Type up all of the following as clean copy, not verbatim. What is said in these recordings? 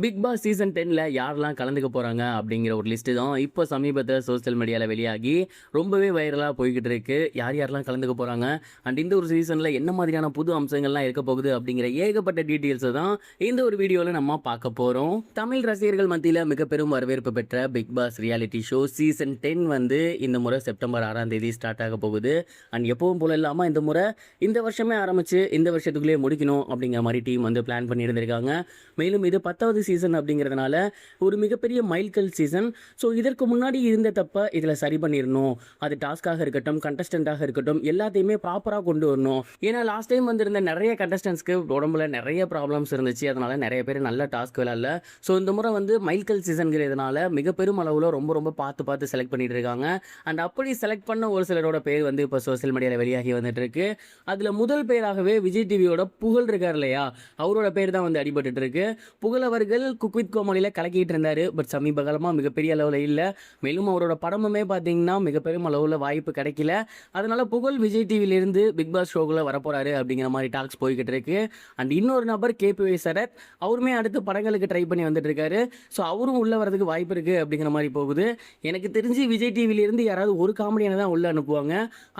Big Boss season 10ல யாரெல்லாம் கலந்துக்க போறாங்க அப்படிங்கிற ஒரு லிஸ்ட் தான் இப்போ சமீபத்தில் சோஷியல் மீடியாவில் வெளியாகி ரொம்பவே வைரலாக போய்கிட்டு இருக்கு. யார் யாரெல்லாம் கலந்துக்க போறாங்க அண்ட் இந்த ஒரு சீசனில் என்ன மாதிரியான புது அம்சங்கள்லாம் இருக்க போகுது அப்படிங்கிற ஏகப்பட்ட டீட்டெயில்ஸை தான் இந்த ஒரு வீடியோவில் நம்ம பார்க்க போகிறோம். தமிழ் ரசிகர்கள் மத்தியில் மிக பெரும் வரவேற்பு பெற்ற Bigg Boss reality show season 10 வந்து இந்த முறை செப்டம்பர் 6ஆம் தேதி ஸ்டார்ட் ஆக போகுது. அண்ட் எப்பவும் போல இல்லாமல் இந்த முறை இந்த வருஷமே ஆரம்பிச்சு இந்த வருஷத்துக்குள்ளேயே முடிக்கணும் அப்படிங்கிற மாதிரி டீம் வந்து பிளான் பண்ணி இருந்திருக்காங்க. மேலும் இது 10வது சீசன் அப்படிங்கிறதுனால ஒரு மிகப்பெரிய மைல்கல் சீசன். ஸோ இதற்கு முன்னாடி இருந்த தப்பை இதில் சரி பண்ணிடணும். அது டாஸ்காக இருக்கட்டும், கண்டஸ்டண்ட்டாக இருக்கட்டும், எல்லாத்தையுமே ப்ராப்பராக கொண்டு வரணும். ஏன்னா லாஸ்ட் டைம் வந்திருந்த நிறைய கண்டஸ்டன்ஸ்க்கு உடம்புல நிறைய ப்ராப்ளம்ஸ் இருந்துச்சு. அதனால நிறைய பேர் நல்ல டாஸ்க் விளையாடல. ஸோ இந்த முறை வந்து மைல்கல் சீசன்கிறதுனால மிக பெரும் அளவில் ரொம்ப பார்த்து செலக்ட் பண்ணிட்டு இருக்காங்க. அண்ட் அப்படி செலக்ட் பண்ண ஒரு சிலரோட பேர் வந்து இப்போ சோசியல் மீடியாவில் வெளியாகி வந்துட்டு இருக்கு. அதில் முதல் பேராகவே விஜய் டிவியோட புகழ் இருக்கார் இல்லையா, அவரோட பேர் தான் வந்து அடிபட்டு இருக்கு. புகழ் அவர்கள் குக் வித் கோமாளியில் கலக்கிட்டு இருந்தார். பட் சமீப காலமாக மிகப்பெரிய அளவில் இல்லை. மேலும் அவரோட படமுமே பார்த்தீங்கன்னா மிகப்பெரும் அளவில் வாய்ப்பு கிடைக்கல. அதனால புகழ் விஜய் டிவியிலிருந்து பிக் பாஸ் ஷோக்குள்ள வரப்போறாரு அப்படிங்கிற மாதிரி டாக்ஸ் போய்கிட்டு இருக்கு. அண்ட் இன்னொரு நபர் கேபி சரத், அவருமே அடுத்து படங்களுக்கு ட்ரை பண்ணி வந்துட்டு இருக்காரு. ஸோ அவரும் உள்ள வரதுக்கு வாய்ப்பு இருக்கு அப்படிங்கிற மாதிரி போகுது. எனக்கு தெரிஞ்சு விஜய் டிவியிலிருந்து யாராவது ஒரு காமெடியான தான் உள்ள அனுப்புவாங்க.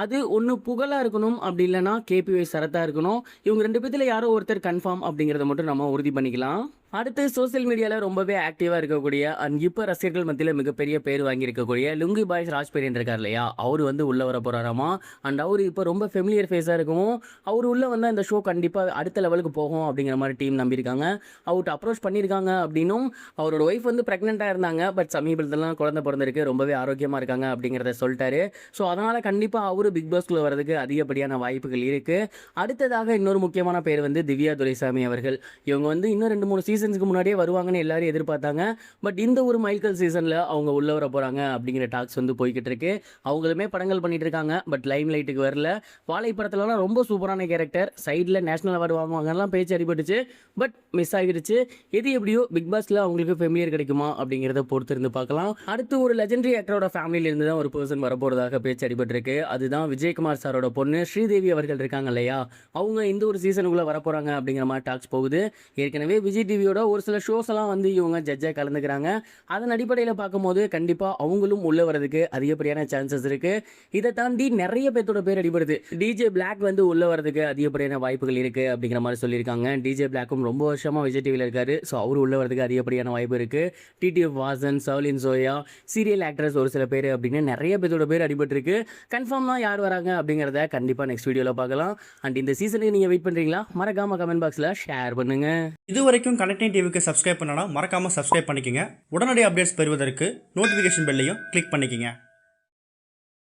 அது ஒன்று புகழாக இருக்கணும், அப்படி இல்லைனா கேபி சரத்தாக இருக்கணும். இவங்க ரெண்டு பேர்த்தில் யாரோ ஒருத்தர் கன்ஃபார்ம் அப்படிங்கிறத மட்டும் நம்ம உறுதி பண்ணிக்கலாம். அடுத்து சோசியல் மீடியாவில் ரொம்பவே ஆக்டிவாக இருக்கக்கூடிய அண்ட் இப்போ ரசிகர்கள் மத்தியில் மிகப்பெரிய பேர் வாங்கியிருக்கக்கூடிய லுங்கி பாய்ஸ் ராஜ்பேரியன் இருக்கார் இல்லையா, அவர் வந்து உள்ளே வர போகிறாராமா. அண்ட் அவர் இப்போ ரொம்ப ஃபெமிலியர் ஃபேஸாக இருக்கும். அவர் உள்ளே வந்தால் இந்த ஷோ கண்டிப்பாக அடுத்த லெவலுக்கு போகும் அப்படிங்கிற மாதிரி டீம் நம்பியிருக்காங்க. அவர்கிட்ட அப்ரோச் பண்ணியிருக்காங்க. அப்படின்னும் அவரோட ஒய்ஃப் வந்து ப்ரெக்னெண்ட்டாக இருந்தாங்க. பட் சமீபத்திலாம் குழந்தை பிறந்திருக்கு, ரொம்பவே ஆரோக்கியமாக இருக்காங்க அப்படிங்கிறத சொல்லிட்டாரு. ஸோ அதனால் கண்டிப்பாக அவர் பிக் பாஸ்குள்ளே வரதுக்கு அதிகப்படியான வாய்ப்புகள் இருக்குது. அடுத்ததாக இன்னொரு முக்கியமான பேர் வந்து திவ்யா துரைசாமி அவர்கள். இவங்க வந்து இன்னும் 2-3 சீசன்ஸ்க்கு முன்னாடியே வருவாங்கன்னு எல்லாரும் எதிர்பார்த்தாங்க. பட் இந்த ஒரு மைல்கல் சீசனில் அவங்க உள்ள வர போகிறாங்க அப்படிங்கிற டாக்ஸ் வந்து போய்கிட்டு இருக்கு. அவங்களுமே படங்கள் பண்ணிட்டு இருக்காங்க. பட் லைம் லைட்டுக்கு வரல. வாழை படத்துலலாம் ரொம்ப சூப்பரான கேரக்டர், சைடில் நேஷனல் அவார்டு வாங்குவாங்கலாம் பேச்சு அடிபட்டுச்சு. பட் மிஸ் ஆகிடுச்சு. எது எப்படியோ பிக் பாஸ்ல அவங்களுக்கு ஃபெமிலியர் கிடைக்குமா அப்படிங்கிறத பொறுத்து இருந்து பார்க்கலாம். அடுத்து ஒரு லெஜெண்டரி ஆக்டரோட ஃபேமிலியில இருந்து தான் ஒரு பர்சன் வரப்போறதாக பேச்சு அடிபட்டிருக்கு. அதுதான் விஜயகுமார் சாரோட பொண்ணு ஸ்ரீதேவி அவர்கள் இருக்காங்க இல்லையா, அவங்க இந்த ஒரு சீசனுக்குள்ள வரப்போறாங்க அப்படிங்கிற மாதிரி டாக்ஸ் போகுது. ஏற்கனவே விஜய் டிவியோட ஒரு சில ஷோஸ் எல்லாம் வந்து இவங்க ஜட்ஜாக கலந்துக்கிறாங்க. அதன் அடிப்படையில் பார்க்கும்போது கண்டிப்பாக அவங்களும் உள்ள வரதுக்கு அதிகப்படியான சான்சஸ் இருக்கு. இதை தாண்டி நிறைய பேர்த்தோட பேர் அடிபடுது. டிஜே பிளாக் வந்து உள்ள வரதுக்கு அதிகப்படியான வாய்ப்புகள் இருக்கு அப்படிங்கிற மாதிரி சொல்லியிருக்காங்க. டிஜே பிளாக்கும் ரொம்ப வருஷமா விஜய் டிவியில் இருக்காரு. ஸோ அவரு உள்ள வரதுக்கு அதிகப்படியான வாய்ப்பு இருக்கு. டிடிஎஃப் வாசன், சவுலின் சோயா, சீரியல் ஆக்ட்ரஸ் ஒரு சில பேர் அப்படின்னு நிறைய பேர்த்தோட பேர் அடிபட்டு இருக்கு. கன்ஃபார்மாக யார் வராங்க அப்படிங்கிறத கண்டிப்பாக நெக்ஸ்ட் வீடியோவில் பார்க்கலாம். அண்ட் இந்த சீசனுக்கு நீங்கள் வெயிட் பண்ணுறீங்களா? மறக்காம கமெண்ட் பாக்ஸில் ஷேர் பண்ணுங்க. இது வரைக்கும் கனெக்டிங் டிவிக்கு சப்ஸ்கிரைப் பண்ணனா மறக்காம சப்ஸ்கிரைப் பண்ணிக்கங்க. உடனடி அப்டேட்ஸ் பெறுவதற்கு நோட்டிஃபிகேஷன் பெல்லையும் கிளிக் பண்ணிக்கங்க.